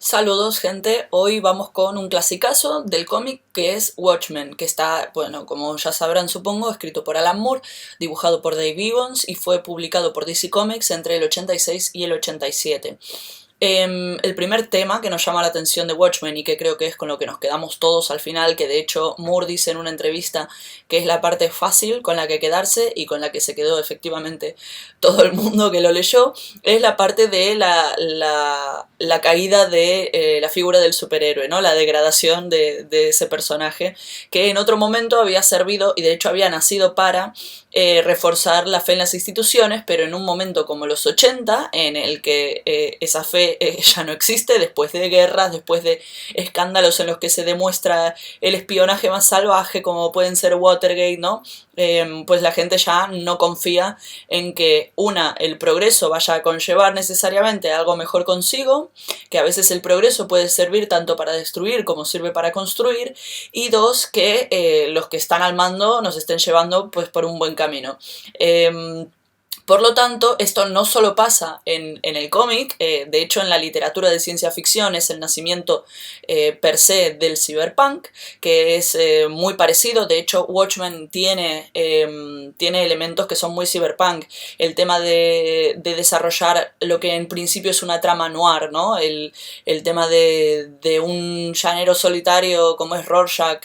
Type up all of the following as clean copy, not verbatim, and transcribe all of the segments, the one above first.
Saludos, gente. Hoy vamos con un clasicazo del cómic que es Watchmen, que está, bueno, como ya sabrán, supongo, escrito por Alan Moore, dibujado por Dave Gibbons y fue publicado por DC Comics entre el 86 y el 87. El primer tema que nos llama la atención de Watchmen y que creo que es con lo que nos quedamos todos al final, que de hecho Moore dice en una entrevista que es la parte fácil con la que quedarse y con la que se quedó efectivamente todo el mundo que lo leyó, es la parte de la caída de la figura del superhéroe, ¿no? La degradación de ese personaje que en otro momento había servido y de hecho había nacido para reforzar la fe en las instituciones, pero en un momento como los 80, en el que esa fe ya no existe, después de guerras, después de escándalos en los que se demuestra el espionaje más salvaje, como pueden ser Watergate, ¿no? Pues la gente ya no confía en que, el progreso vaya a conllevar necesariamente algo mejor consigo, que a veces el progreso puede servir tanto para destruir como sirve para construir, y dos, que los que están al mando nos estén llevando pues por un buen camino. Por lo tanto, esto no solo pasa en el cómic, de hecho en la literatura de ciencia ficción es el nacimiento per se del cyberpunk, que es muy parecido. De hecho, Watchmen tiene elementos que son muy cyberpunk. El tema de desarrollar lo que en principio es una trama noir, ¿no? El tema de un llanero solitario como es Rorschach,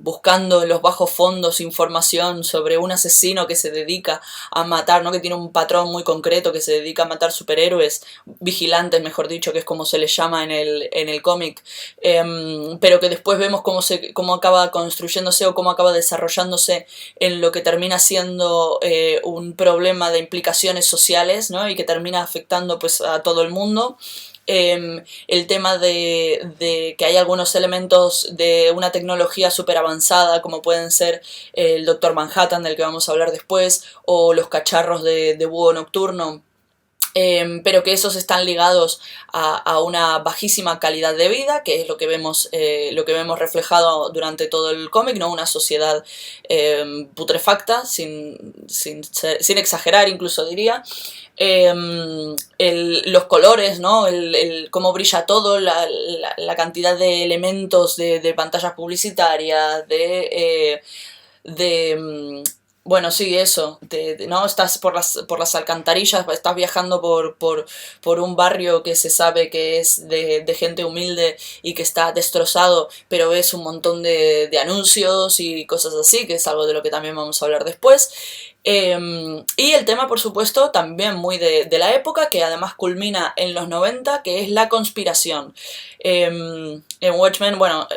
buscando en los bajos fondos información sobre un asesino que se dedica a matar, ¿no? Que tiene un patrón muy concreto, que se dedica a matar superhéroes, vigilantes, mejor dicho, que es como se les llama en el cómic, pero que después vemos cómo acaba construyéndose o cómo acaba desarrollándose en lo que termina siendo un problema de implicaciones sociales, ¿no? Y que termina afectando pues a todo el mundo. El tema de que hay algunos elementos de una tecnología súper avanzada, como pueden ser el Doctor Manhattan, del que vamos a hablar después, o los cacharros de búho nocturno, pero que esos están ligados a una bajísima calidad de vida, que es lo que vemos reflejado durante todo el cómic, ¿no? Una sociedad putrefacta, sin exagerar incluso diría. Los colores, ¿no? Cómo brilla todo, la cantidad de elementos de pantallas publicitarias, de bueno, sí, eso, ¿no? Estás por las alcantarillas, estás viajando por un barrio que se sabe que es de gente humilde y que está destrozado, pero ves un montón de anuncios y cosas así, que es algo de lo que también vamos a hablar después. Y el tema, por supuesto, también muy de la época, que además culmina en los 90, que es la conspiración. En Watchmen, bueno,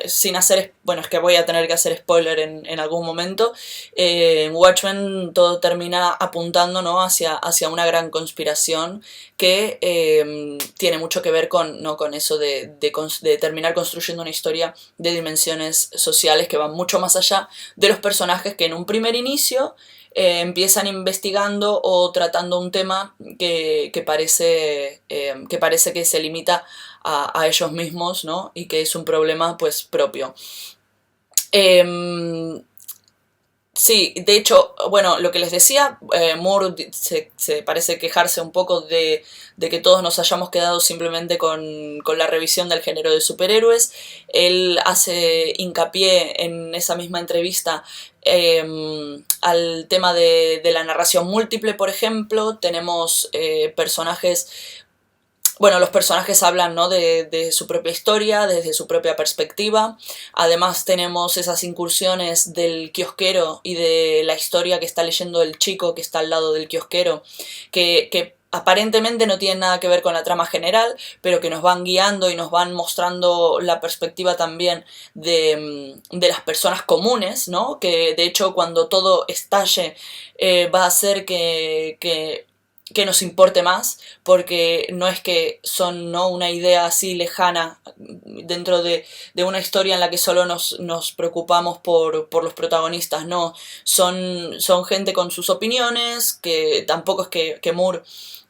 bueno, es que voy a tener que hacer spoiler en algún momento. En Watchmen todo termina apuntando, ¿no? hacia una gran conspiración que tiene mucho que ver ¿no? con eso de terminar construyendo una historia de dimensiones sociales que van mucho más allá de los personajes que en un primer inicio empiezan investigando o tratando un tema que parece que se limita a ellos mismos, ¿no? Y que es un problema pues propio. Eh, Sí, de hecho, bueno, lo que les decía, Moore se parece quejarse un poco de que todos nos hayamos quedado simplemente con la revisión del género de superhéroes. Él hace hincapié en esa misma entrevista al tema de la narración múltiple, por ejemplo. Tenemos personajes, bueno, los personajes hablan, ¿no? de su propia historia, desde su propia perspectiva. Además tenemos esas incursiones del kiosquero y de la historia que está leyendo el chico que está al lado del kiosquero, que aparentemente no tienen nada que ver con la trama general, pero que nos van guiando y nos van mostrando la perspectiva también de las personas comunes, ¿no? Que de hecho cuando todo estalle va a hacer que nos importe más, porque no es que son, ¿no? Una idea así lejana dentro de una historia en la que solo nos preocupamos por los protagonistas, no, son gente con sus opiniones, que tampoco es que Moore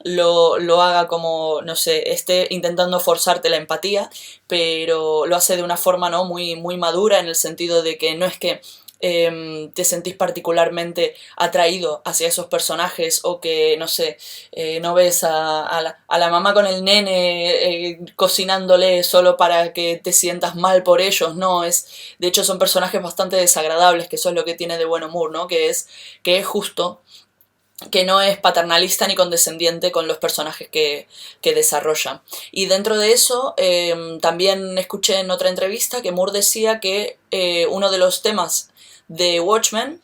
lo haga como, no sé, esté intentando forzarte la empatía, pero lo hace de una forma, ¿no? muy madura, en el sentido de que no es que te sentís particularmente atraído hacia esos personajes, o que, no sé, no ves a la mamá con el nene cocinándole solo para que te sientas mal por ellos, no, de hecho son personajes bastante desagradables, que eso es lo que tiene de buen humor, ¿no? Que es justo, que no es paternalista ni condescendiente con los personajes que desarrolla. Y dentro de eso, también escuché en otra entrevista que Moore decía que uno de los temas de Watchmen,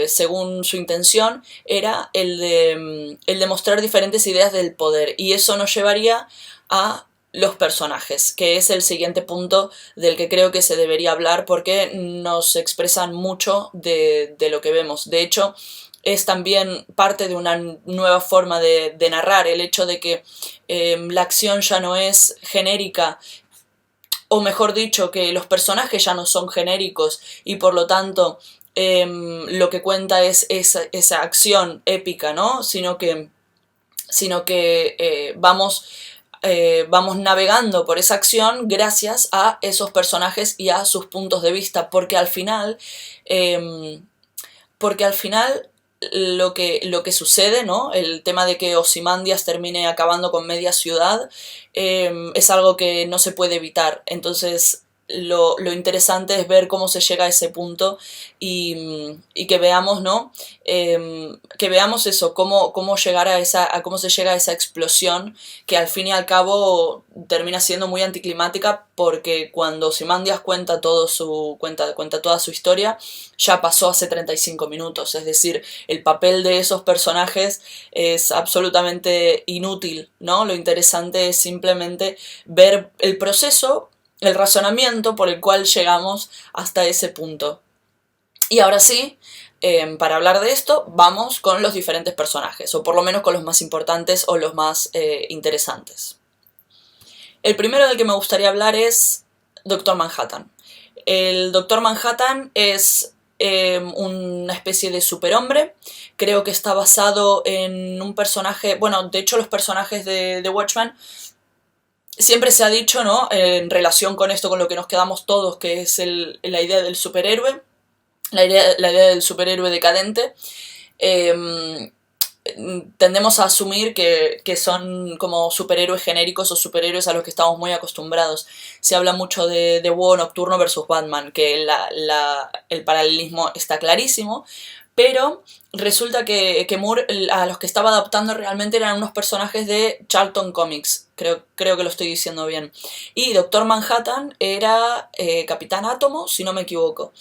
según su intención, era el de mostrar diferentes ideas del poder, y eso nos llevaría a los personajes, que es el siguiente punto del que creo que se debería hablar, porque nos expresan mucho de lo que vemos. De hecho, es también parte de una nueva forma de narrar, el hecho de que la acción ya no es genérica, o mejor dicho, que los personajes ya no son genéricos, y por lo tanto lo que cuenta es esa acción épica, ¿no? Sino que vamos navegando por esa acción gracias a esos personajes y a sus puntos de vista, eh, porque al final lo que sucede, ¿no? El tema de que Ozymandias termine acabando con media ciudad, es algo que no se puede evitar. Entonces, lo interesante es ver cómo se llega a ese punto, y que veamos, ¿no? Que veamos eso, cómo llegar a cómo se llega a esa explosión, que al fin y al cabo termina siendo muy anticlimática, porque cuando Ozymandias cuenta toda su historia, ya pasó hace 35 minutos, es decir, el papel de esos personajes es absolutamente inútil, ¿no? Lo interesante es simplemente ver el proceso, el razonamiento por el cual llegamos hasta ese punto. Y ahora sí, para hablar de esto, vamos con los diferentes personajes, o por lo menos con los más importantes o los más interesantes. El primero del que me gustaría hablar es Doctor Manhattan. El Doctor Manhattan es una especie de superhombre. Creo que está basado en un personaje... Bueno, de hecho los personajes de Watchmen siempre se ha dicho, ¿no? En relación con esto, con lo que nos quedamos todos, que es la idea del superhéroe, la idea del superhéroe decadente. Tendemos a asumir que son como superhéroes genéricos o superhéroes a los que estamos muy acostumbrados. Se habla mucho de Búho Nocturno versus Batman, que el paralelismo está clarísimo, pero resulta que Moore a los que estaba adaptando realmente eran unos personajes de Charlton Comics, creo que lo estoy diciendo bien. Y Doctor Manhattan era Capitán Átomo, si no me equivoco.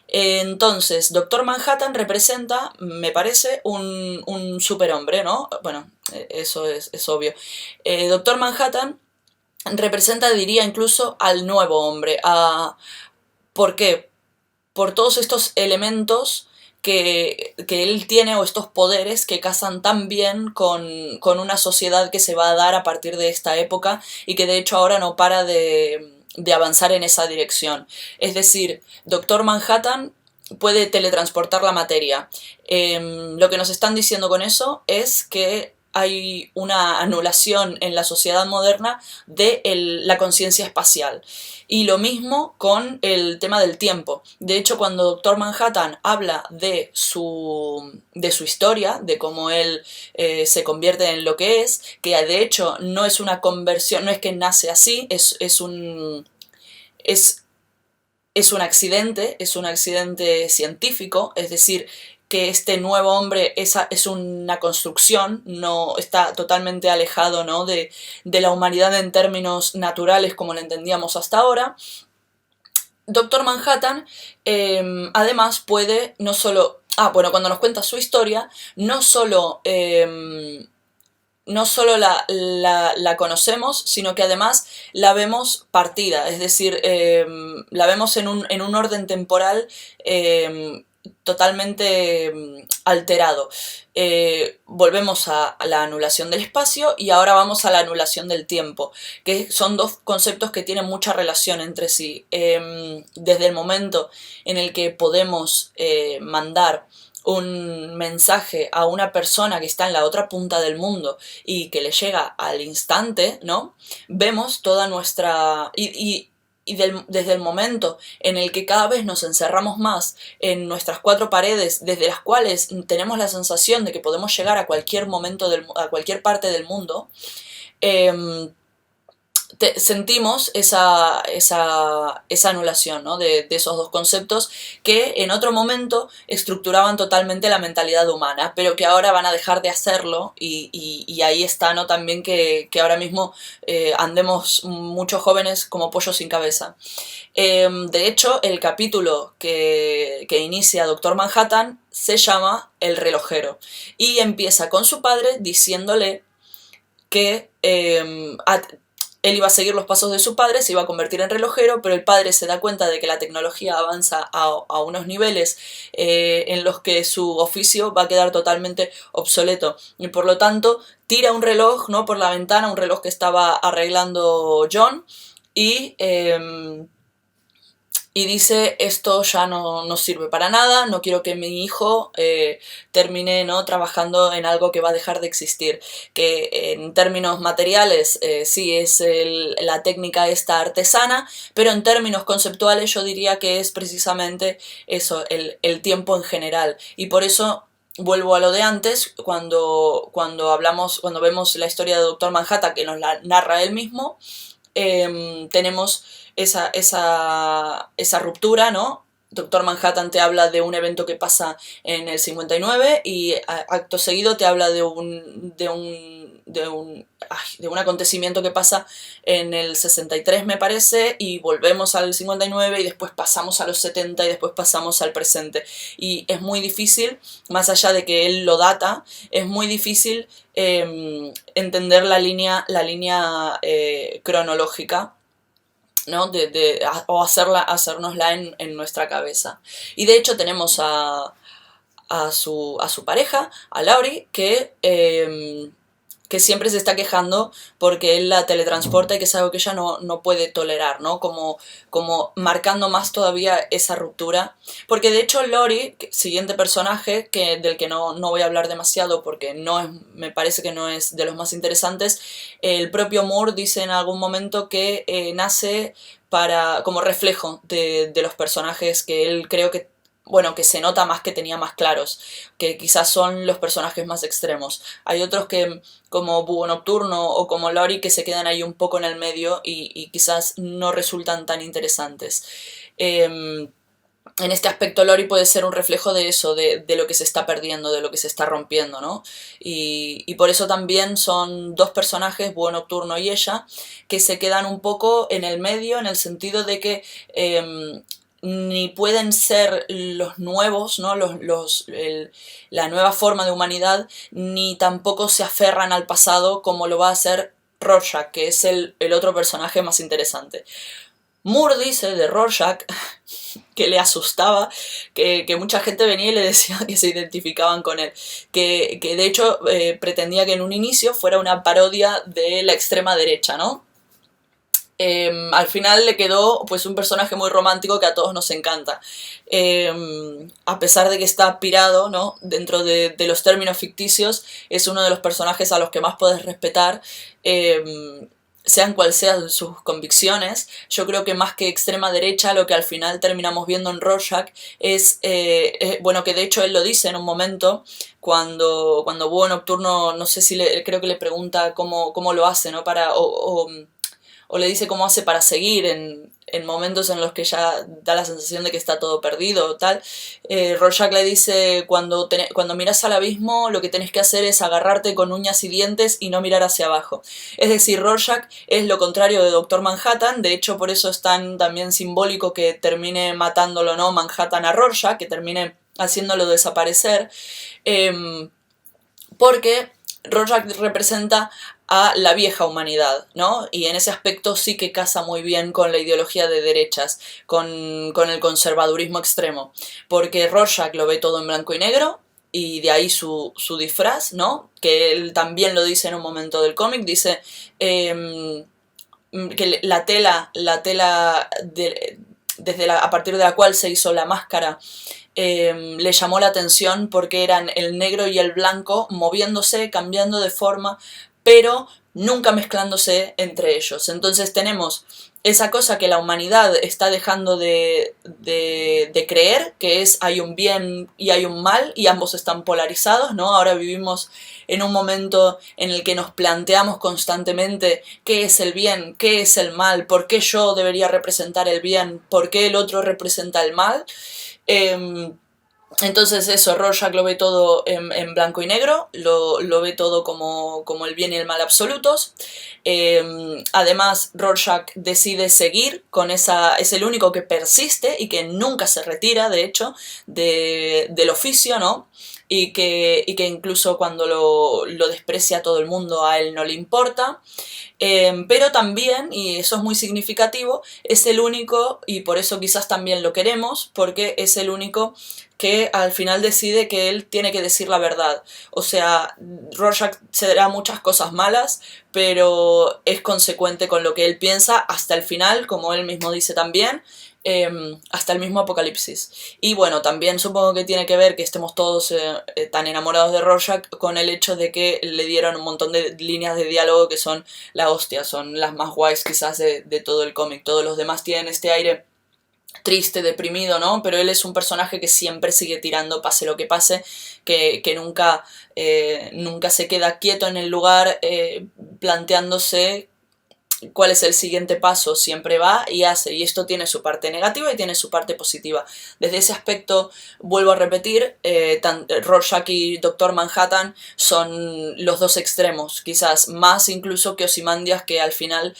Entonces, Doctor Manhattan representa, me parece, un superhombre, ¿no? Bueno, eso es obvio. Doctor Manhattan representa, diría, incluso al nuevo hombre. ¿Por qué? Por todos estos elementos que él tiene, o estos poderes que casan tan bien con una sociedad que se va a dar a partir de esta época, y que de hecho ahora no para de avanzar en esa dirección. Es decir, Doctor Manhattan puede teletransportar la materia. Lo que nos están diciendo con eso es que hay una anulación en la sociedad moderna de la conciencia espacial. Y lo mismo con el tema del tiempo. De hecho, cuando Doctor Manhattan habla de su historia, de cómo él se convierte en lo que es, que de hecho no es una conversión, no es que nace así, es un accidente científico, es decir, que este nuevo hombre es una construcción, no está totalmente alejado, ¿no? de la humanidad en términos naturales como la entendíamos hasta ahora. Doctor Manhattan, además, puede no solo... bueno, cuando nos cuenta su historia, no solo la conocemos, sino que además la vemos partida, es decir, la vemos en un orden temporal totalmente alterado. Volvemos a la anulación del espacio, y ahora vamos a la anulación del tiempo, que son dos conceptos que tienen mucha relación entre sí. Desde el momento en el que podemos mandar un mensaje a una persona que está en la otra punta del mundo y que le llega al instante, ¿no? Vemos toda nuestra... desde el momento en el que cada vez nos encerramos más en nuestras cuatro paredes, desde las cuales tenemos la sensación de que podemos llegar a cualquier momento, a cualquier parte del mundo, sentimos esa anulación, ¿no? de esos dos conceptos que en otro momento estructuraban totalmente la mentalidad humana, pero que ahora van a dejar de hacerlo y ahí está, ¿no? También que ahora mismo andemos muchos jóvenes como pollos sin cabeza. De hecho, el capítulo que inicia Doctor Manhattan se llama El relojero y empieza con su padre diciéndole que él iba a seguir los pasos de su padre, se iba a convertir en relojero, pero el padre se da cuenta de que la tecnología avanza a unos niveles en los que su oficio va a quedar totalmente obsoleto. Y por lo tanto, tira un reloj, ¿no?, por la ventana, un reloj que estaba arreglando John, y dice, esto ya no sirve para nada, no quiero que mi hijo termine, ¿no?, trabajando en algo que va a dejar de existir. Que en términos materiales sí es la técnica esta artesana, pero en términos conceptuales yo diría que es precisamente eso, el tiempo en general. Y por eso vuelvo a lo de antes, cuando vemos la historia de Doctor Manhattan, que nos la narra él mismo, tenemos esa ruptura, ¿no? Doctor Manhattan te habla de un evento que pasa en el 59 y acto seguido te habla de un acontecimiento que pasa en el 63, me parece, y volvemos al 59 y después pasamos a los 70 y después pasamos al presente. Y es muy difícil, más allá de que él lo data, es muy difícil entender la línea cronológica, ¿no? O hacérnosla en nuestra cabeza. Y de hecho tenemos a su pareja, a Laurie, que siempre se está quejando porque él la teletransporta y que es algo que ella no puede tolerar, ¿no? Como marcando más todavía esa ruptura. Porque de hecho Laurie, siguiente personaje, del que no voy a hablar demasiado porque me parece que no es de los más interesantes, el propio Moore dice en algún momento que nace como reflejo de los personajes que él creo que se nota más que tenía más claros, que quizás son los personajes más extremos. Hay otros que, como Búho Nocturno o como Laurie, que se quedan ahí un poco en el medio y quizás no resultan tan interesantes. En este aspecto Laurie puede ser un reflejo de eso, de lo que se está perdiendo, de lo que se está rompiendo, ¿no? Y por eso también son dos personajes, Búho Nocturno y ella, que se quedan un poco en el medio, en el sentido de que ni pueden ser los nuevos, ¿no? La nueva forma de humanidad, ni tampoco se aferran al pasado como lo va a hacer Rorschach, que es el otro personaje más interesante. Moore dice de Rorschach que le asustaba, que mucha gente venía y le decía que se identificaban con él, que de hecho pretendía que en un inicio fuera una parodia de la extrema derecha, ¿no? Al final le quedó pues un personaje muy romántico que a todos nos encanta, a pesar de que está pirado, ¿no?, dentro de los términos ficticios, es uno de los personajes a los que más puedes respetar, sean cuales sean sus convicciones. Yo creo que más que extrema derecha, lo que al final terminamos viendo en Rorschach es, que de hecho él lo dice en un momento, cuando Búho Nocturno, no sé si creo que le pregunta cómo lo hace, ¿no?, o le dice cómo hace para seguir en momentos en los que ya da la sensación de que está todo perdido o tal. Rorschach le dice, cuando miras al abismo, lo que tenés que hacer es agarrarte con uñas y dientes y no mirar hacia abajo. Es decir, Rorschach es lo contrario de Doctor Manhattan, de hecho por eso es también simbólico que termine matándolo, ¿no?, Manhattan a Rorschach, que termine haciéndolo desaparecer, porque Rorschach representa a la vieja humanidad, ¿no? Y en ese aspecto sí que casa muy bien con la ideología de derechas, con el conservadurismo extremo, porque Rorschach lo ve todo en blanco y negro, y de ahí su disfraz, ¿no? Que él también lo dice en un momento del cómic, dice que la tela a partir de la cual se hizo la máscara, le llamó la atención porque eran el negro y el blanco moviéndose, cambiando de forma, pero nunca mezclándose entre ellos. Entonces tenemos esa cosa que la humanidad está dejando de creer, que es hay un bien y hay un mal y ambos están polarizados, ¿no? Ahora vivimos en un momento en el que nos planteamos constantemente qué es el bien, qué es el mal, por qué yo debería representar el bien, por qué el otro representa el mal. Entonces eso, Rorschach lo ve todo en blanco y negro, lo ve todo como el bien y el mal absolutos. Además, Rorschach decide seguir con esa, es el único que persiste y que nunca se retira, de hecho, del oficio, ¿no? Y que incluso cuando lo desprecia todo el mundo, a él no le importa. Pero también, y eso es muy significativo, es el único, y por eso quizás también lo queremos, porque es el único que al final decide que él tiene que decir la verdad. O sea, Rorschach se dará muchas cosas malas, pero es consecuente con lo que él piensa hasta el final, como él mismo dice también, hasta el mismo apocalipsis. Y bueno, también supongo que tiene que ver que estemos todos tan enamorados de Rorschach con el hecho de que le dieron un montón de líneas de diálogo que son la hostia, son las más guays quizás de todo el cómic. Todos los demás tienen este aire triste, deprimido, ¿no? Pero él es un personaje que siempre sigue tirando, pase lo que pase, que nunca, nunca se queda quieto en el lugar planteándose cuál es el siguiente paso, siempre va y hace, y esto tiene su parte negativa y tiene su parte positiva. Desde ese aspecto, vuelvo a repetir, Rorschach y Doctor Manhattan son los dos extremos, quizás más incluso que Ozymandias, que al final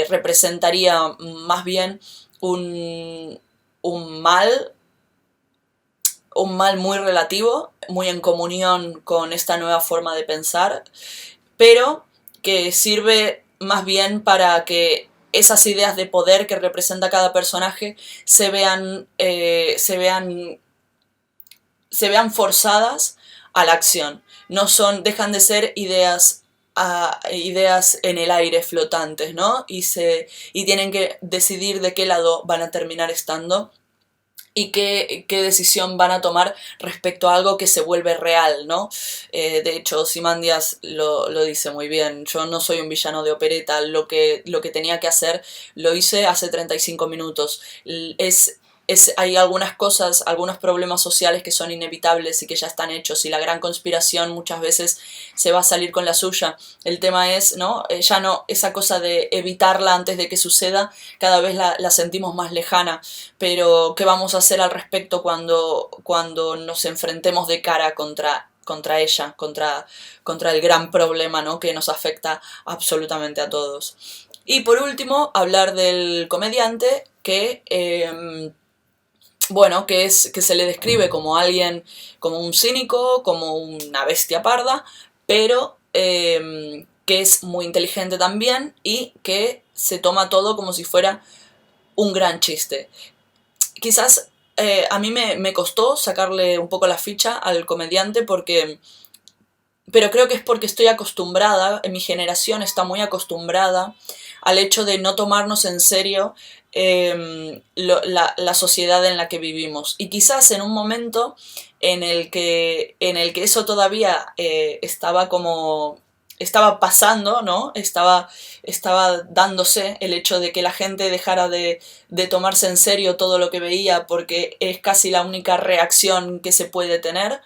representaría más bien un, un mal un mal muy relativo, muy en comunión con esta nueva forma de pensar, pero que sirve más bien para que esas ideas de poder que representa cada personaje se vean forzadas a la acción. No son, dejan de ser ideas ideas en el aire flotantes, ¿no? Y tienen que decidir de qué lado van a terminar estando y qué decisión van a tomar respecto a algo que se vuelve real, ¿no? De hecho, Ozymandias lo dice muy bien, yo no soy un villano de opereta, lo que tenía que hacer lo hice hace 35 minutos. Hay algunas cosas, algunos problemas sociales que son inevitables y que ya están hechos, y la gran conspiración muchas veces se va a salir con la suya. El tema es, ¿no? Ya no, esa cosa de evitarla antes de que suceda, cada vez la sentimos más lejana, pero ¿qué vamos a hacer al respecto cuando nos enfrentemos de cara contra ella, contra el gran problema, ¿no? Que nos afecta absolutamente a todos? Y por último, hablar del comediante que... bueno, que se le describe como alguien, como un cínico, como una bestia parda, pero que es muy inteligente también y que se toma todo como si fuera un gran chiste. Quizás a mí me costó sacarle un poco la ficha al comediante porque... Pero creo que es porque estoy acostumbrada, en mi generación está muy acostumbrada al hecho de no tomarnos en serio la sociedad en la que vivimos. Y quizás en un momento en el que eso todavía estaba pasando, ¿no? Estaba dándose el hecho de que la gente dejara de tomarse en serio todo lo que veía porque es casi la única reacción que se puede tener.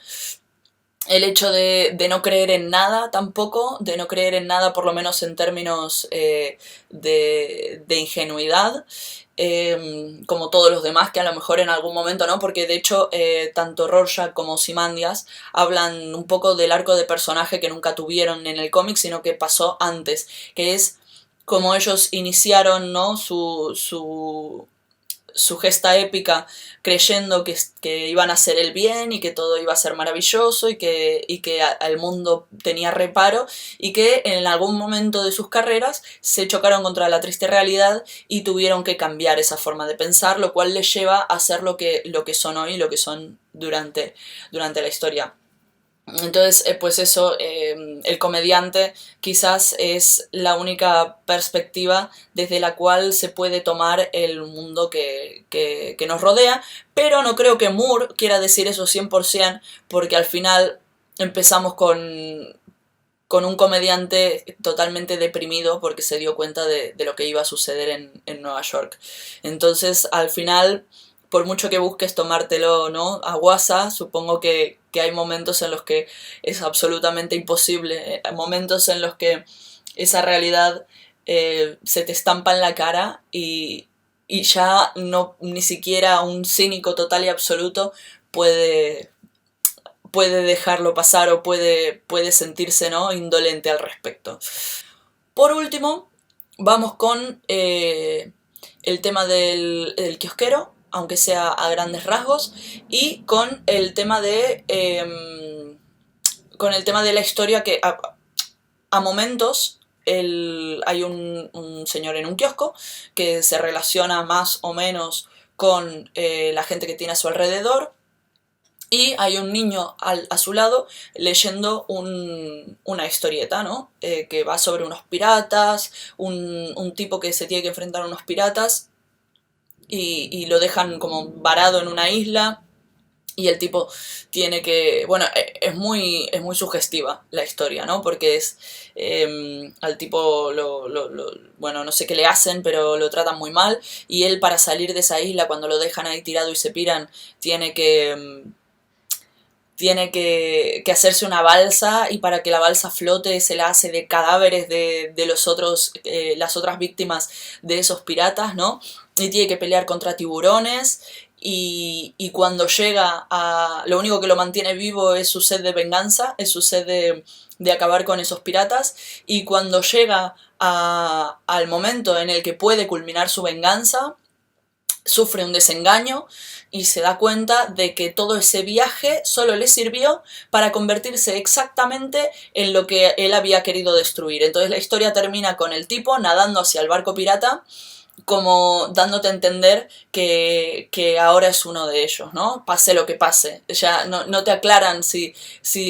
El hecho de no creer en nada tampoco, de no creer en nada por lo menos en términos de ingenuidad, como todos los demás que a lo mejor en algún momento no, porque de hecho tanto Rorschach como Ozymandias hablan un poco del arco de personaje que nunca tuvieron en el cómic, sino que pasó antes, que es como ellos iniciaron, ¿no? Su gesta épica creyendo que iban a hacer el bien y que todo iba a ser maravilloso y que al mundo tenía reparo, y que en algún momento de sus carreras se chocaron contra la triste realidad y tuvieron que cambiar esa forma de pensar, lo cual les lleva a ser lo que son hoy, lo que son durante la historia. Entonces, pues eso, el comediante quizás es la única perspectiva desde la cual se puede tomar el mundo que nos rodea, pero no creo que Moore quiera decir eso 100%, porque al final empezamos con un comediante totalmente deprimido porque se dio cuenta de lo que iba a suceder en Nueva York. Entonces, al final, por mucho que busques tomártelo, ¿no?, a guasa, supongo que hay momentos en los que es absolutamente imposible, momentos en los que esa realidad se te estampa en la cara y ya no, ni siquiera un cínico total y absoluto puede, puede dejarlo pasar o puede sentirse, ¿no?, indolente al respecto. Por último, vamos con el tema del kiosquero, aunque sea a grandes rasgos, y con el tema de la historia que a momentos hay un señor en un kiosco que se relaciona más o menos con la gente que tiene a su alrededor, y hay un niño a su lado leyendo una historieta, ¿no? Que va sobre unos piratas, un tipo que se tiene que enfrentar a unos piratas y lo dejan como varado en una isla. Y el tipo tiene que... Bueno, es muy sugestiva la historia, ¿no? Porque al tipo bueno, no sé qué le hacen, pero lo tratan muy mal. Y él, para salir de esa isla, cuando lo dejan ahí tirado y se piran, tiene que... tiene que hacerse una balsa, y para que la balsa flote se la hace de cadáveres de los otros, las otras víctimas de esos piratas, ¿no? Y tiene que pelear contra tiburones, y cuando llega a... Lo único que lo mantiene vivo es su sed de venganza, es su sed de acabar con esos piratas, y cuando llega al momento en el que puede culminar su venganza, sufre un desengaño y se da cuenta de que todo ese viaje solo le sirvió para convertirse exactamente en lo que él había querido destruir. Entonces la historia termina con el tipo nadando hacia el barco pirata, como dándote a entender que ahora es uno de ellos, ¿no? Pase lo que pase. Ya no te aclaran si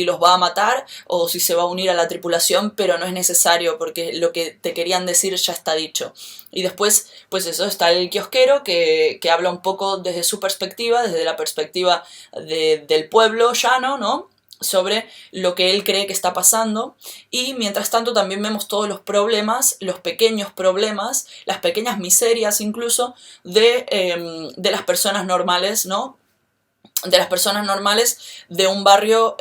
los va a matar o si se va a unir a la tripulación, pero no es necesario porque lo que te querían decir ya está dicho. Y después, pues eso, está el kiosquero que habla un poco desde su perspectiva, desde la perspectiva del pueblo llano, ¿no?, sobre lo que él cree que está pasando. Y mientras tanto también vemos todos los problemas, los pequeños problemas, las pequeñas miserias incluso de las personas normales, ¿no? De las personas normales de un barrio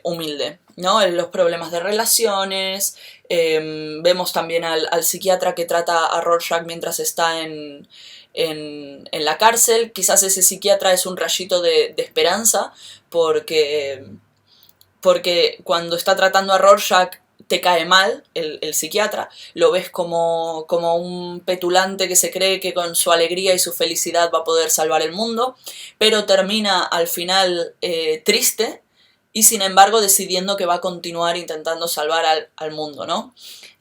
humilde, ¿no? Los problemas de relaciones, vemos también al psiquiatra que trata a Rorschach mientras está en la cárcel. Quizás ese psiquiatra es un rayito de esperanza, porque cuando está tratando a Rorschach te cae mal el psiquiatra, lo ves como un petulante que se cree que con su alegría y su felicidad va a poder salvar el mundo, pero termina al final triste y sin embargo decidiendo que va a continuar intentando salvar al mundo, ¿no?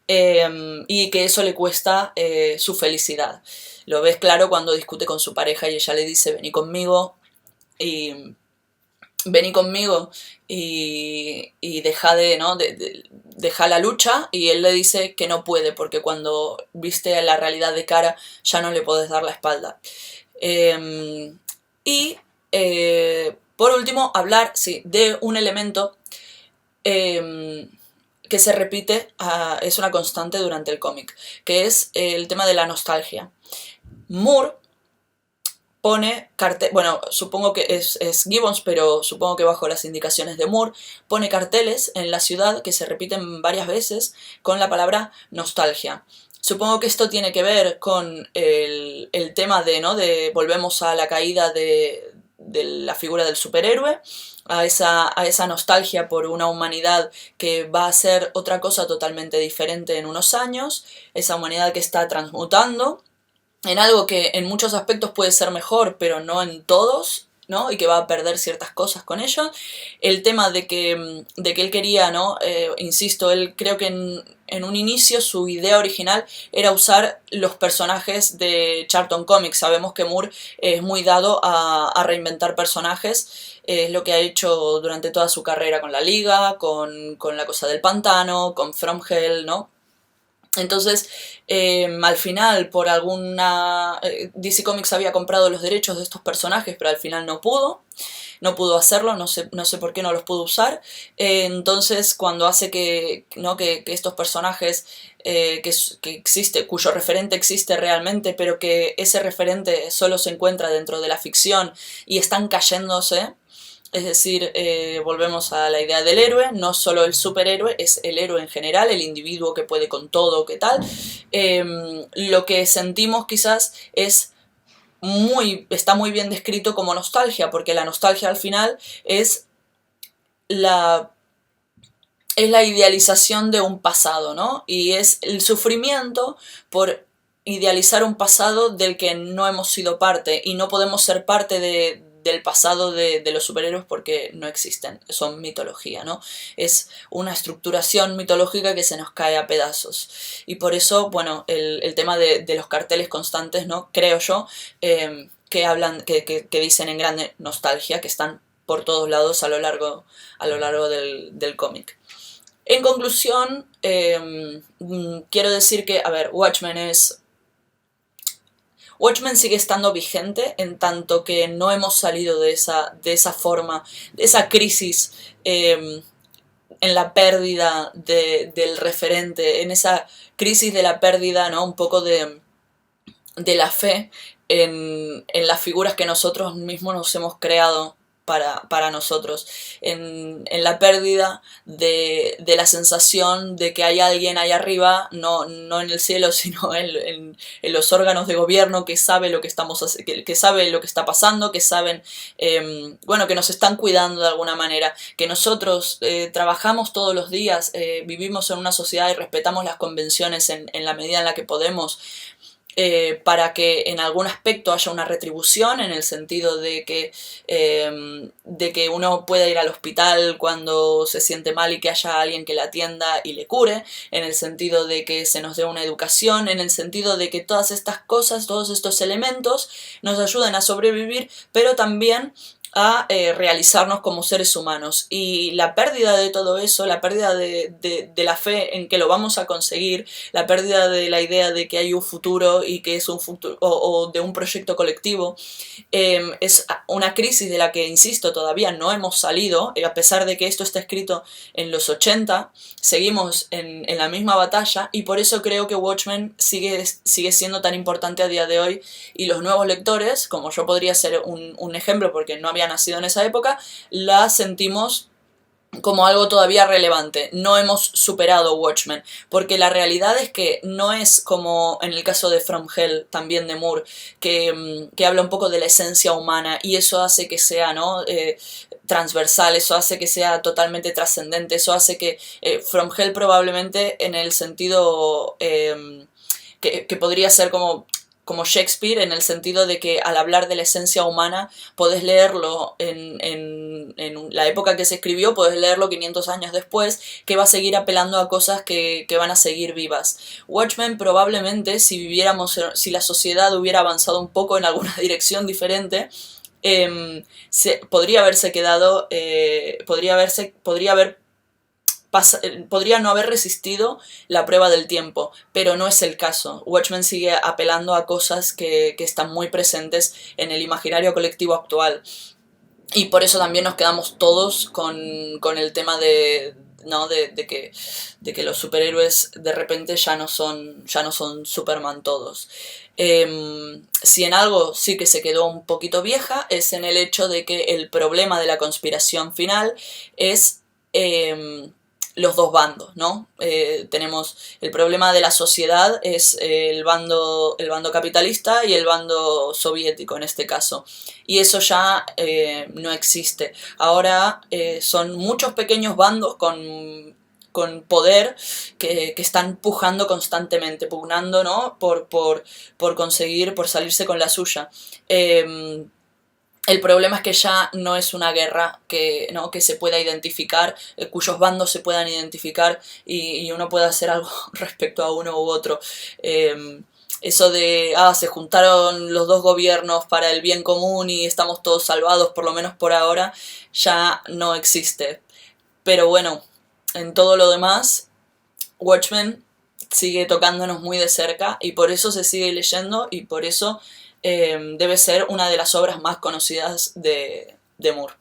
Y que eso le cuesta su felicidad. Lo ves claro cuando discute con su pareja y ella le dice: vení conmigo y... vení conmigo y deja ¿no?, deja la lucha, y él le dice que no puede porque cuando viste la realidad de cara ya no le podés dar la espalda. Por último, hablar, sí, de un elemento que se repite, es una constante durante el cómic, que es el tema de la nostalgia. Moore pone carteles, bueno, supongo que es Gibbons, pero supongo que bajo las indicaciones de Moore, pone carteles en la ciudad que se repiten varias veces con la palabra nostalgia. Supongo que esto tiene que ver con el tema ¿no?, de volvemos a la caída de la figura del superhéroe, a esa nostalgia por una humanidad que va a ser otra cosa totalmente diferente en unos años, esa humanidad que está transmutando en algo que en muchos aspectos puede ser mejor, pero no en todos, ¿no? Y que va a perder ciertas cosas con ello. El tema de que él quería, ¿no? Insisto, él creo que en un inicio su idea original era usar los personajes de Charlton Comics. Sabemos que Moore es muy dado a reinventar personajes. Es lo que ha hecho durante toda su carrera con la Liga, con La Cosa del Pantano, con From Hell, ¿no? Entonces, al final, por alguna... DC Comics había comprado los derechos de estos personajes, pero al final no pudo. no pudo hacerlo, no sé por qué no los pudo usar. Entonces, cuando hace que, ¿no? que estos personajes que existe, cuyo referente existe realmente, pero que ese referente solo se encuentra dentro de la ficción y están cayéndose. Es decir, volvemos a la idea del héroe, no solo el superhéroe, es el héroe en general, el individuo que puede con todo, qué tal. Lo que sentimos quizás está muy bien descrito como nostalgia, porque la nostalgia al final es la es la idealización de un pasado, ¿no? Y es el sufrimiento por idealizar un pasado del que no hemos sido parte y no podemos ser parte del pasado de los superhéroes porque no existen, son mitología, ¿no? Es una estructuración mitológica que se nos cae a pedazos. Y por eso, bueno, el tema de los carteles constantes, ¿no? Creo yo, que hablan, que dicen en grande nostalgia, que están por todos lados a lo largo del cómic. En conclusión, quiero decir que, a ver, Watchmen sigue estando vigente en tanto que no hemos salido de esa forma, de esa crisis en la pérdida del referente, en esa crisis de la pérdida, ¿no? Un poco de la fe en las figuras que nosotros mismos nos hemos creado para nosotros, en la pérdida de la sensación de que hay alguien ahí arriba, no en el cielo, sino en los órganos de gobierno que sabe lo que que sabe lo que está pasando, que saben, bueno, que nos están cuidando de alguna manera, que nosotros trabajamos todos los días, vivimos en una sociedad y respetamos las convenciones en la medida en la que podemos, para que en algún aspecto haya una retribución, en el sentido de que uno pueda ir al hospital cuando se siente mal y que haya alguien que le atienda y le cure, en el sentido de que se nos dé una educación, en el sentido de que todas estas cosas, todos estos elementos nos ayuden a sobrevivir, pero también a realizarnos como seres humanos. Y la pérdida de todo eso, la pérdida de la fe en que lo vamos a conseguir, la pérdida de la idea de que hay un futuro y que es un futuro, o de un proyecto colectivo, es una crisis de la que, insisto, todavía no hemos salido, a pesar de que esto está escrito en los 80, seguimos en la misma batalla, y por eso creo que Watchmen sigue siendo tan importante a día de hoy, y los nuevos lectores, como yo podría ser un ejemplo porque no había nacido en esa época, la sentimos como algo todavía relevante. No hemos superado Watchmen, porque la realidad es que no es como en el caso de From Hell, también de Moore, que habla un poco de la esencia humana, y eso hace que sea, ¿no? Transversal, eso hace que sea totalmente trascendente, eso hace que From Hell probablemente en el sentido que podría ser como Shakespeare, en el sentido de que al hablar de la esencia humana podés leerlo en la época que se escribió, podés leerlo 500 años después, que va a seguir apelando a cosas que van a seguir vivas. Watchmen probablemente, si la sociedad hubiera avanzado un poco en alguna dirección diferente, podría haberse quedado, podría no haber resistido la prueba del tiempo, pero no es el caso. Watchmen sigue apelando a cosas que están muy presentes en el imaginario colectivo actual. Y por eso también nos quedamos todos con el tema ¿no? De que los superhéroes de repente ya no son Superman todos. Si en algo sí que se quedó un poquito vieja, es en el hecho de que el problema de la conspiración final es los dos bandos, ¿no? Tenemos el problema de la sociedad, es el bando capitalista y el bando soviético en este caso. Y eso ya no existe. Ahora son muchos pequeños bandos con poder que están pujando constantemente, pugnando, ¿no? Por conseguir, por salirse con la suya. El problema es que ya no es una guerra ¿no? que se pueda identificar, cuyos bandos se puedan identificar y uno pueda hacer algo respecto a uno u otro. Eso de, se juntaron los dos gobiernos para el bien común y estamos todos salvados, por lo menos por ahora, ya no existe. Pero bueno, en todo lo demás, Watchmen sigue tocándonos muy de cerca y por eso se sigue leyendo y por eso debe ser una de las obras más conocidas de Moore.